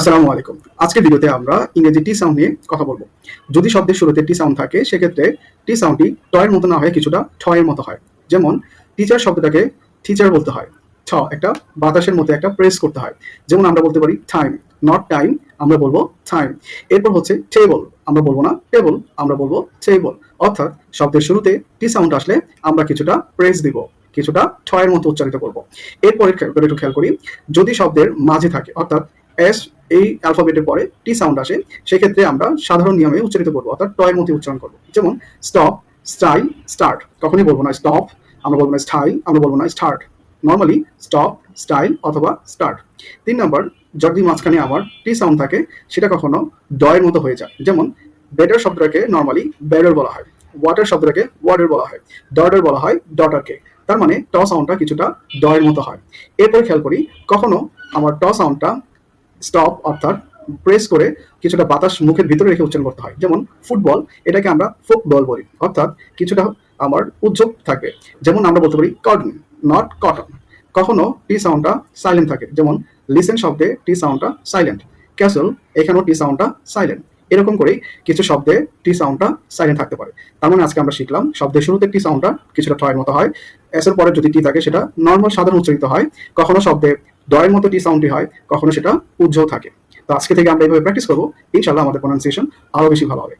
আসসালামু আলাইকুম। আজকের ভিডিওতে আমরা ইংরেজি টি সাউন্ড নিয়ে কথা বলবো। যদি শব্দের শুরুতে টি সাউন্ড থাকে সেক্ষেত্রে টি সাউন্ডটি ট এর মতো না হয়ে কিছুটা ঠ এর মতো হয়। যেমন টিচার শব্দটাকে টিচার বলতে হয়। ঠ একটা বাতাসের মতো একটা প্রেস করতে হয়। যেমন আমরা বলতে পারি টাইম, নট টাইম আমরা বলবো টাইম। এরপর হচ্ছে টেবল, আমরা বলবো না টেবল, আমরা বলবো টেবল। অর্থাৎ শব্দের শুরুতে টি সাউন্ড আসলে আমরা কিছুটা প্রেস দিব, কিছুটা ঠ এর মতো উচ্চারিত করব। এরপর একটু খেয়াল করি, যদি শব্দের মাঝে থাকে অর্থাৎ এস এই অ্যালফাবেটের পরে টি সাউন্ড আসে, সেক্ষেত্রে আমরা সাধারণ নিয়মে উচ্চারিত করবো অর্থাৎ ট এর মধ্যে উচ্চারণ করবো। যেমন স্টপ, স্টাইল, স্টার্ট। কখনই বলবো না স্টপ, আমরা বলবো না স্টাইল, আমরা বলবো না স্টার্ট। নর্মালি স্টপ, স্টাইল অথবা স্টার্ট। 3 নম্বর, যদি মাঝখানে আমার টি সাউন্ড থাকে সেটা কখনো ড এর মতো হয়ে যায়। যেমন বেটার শব্দটাকে নর্মালি বেটার বলা হয়, ওয়াটার শব্দটাকে ওয়াটার বলা হয়, ডটার বলা হয় ডটারকে। তার মানে ট সাউন্ডটা কিছুটা ড এর মতো হয়। এরপর খেয়াল করি, কখনো আমার ট সাউন্ডটা স্টপ অর্থাৎ প্রেস করে কিছুটা বাতাস মুখের ভিতরে রেখে উচ্চারণ করতে হয়। যেমন ফুটবল, এটাকে আমরা ফুটবল বলি, অর্থাৎ কিছুটা আমার উদ্যোগ থাকবে। যেমন আমরা বলতে পারি কটন, নট কটন। কখনো টি সাউন্ডটা সাইলেন্ট থাকে, যেমন লিসেন শব্দে টি সাউন্ডটা সাইলেন্ট। ক্যাসল, এখানেও টি সাউন্ডটা সাইলেন্ট। এরকম করেই কিছু শব্দে টি সাউন্ডটা সাইলেন্ট থাকতে পারে। তার মানে আজকে আমরা শিখলাম শব্দের শুরুতে টি সাউন্ডটা কিছুটা ঠ এর মতো হয়, এস এর পরে যদি টি থাকে সেটা নর্মাল সাধারণ উচ্চারিত হয়। কখনো শব্দে ড এর মতো টি সাউন্ডটি হয়, কখনো সেটা উজ্জ্বল থাকে। তো আজকে থেকে আমরা এইভাবে প্র্যাকটিস করবো, ইনশাল্লাহ আমাদের প্রোনাউন্সিয়েশন আরো বেশি ভালো হবে।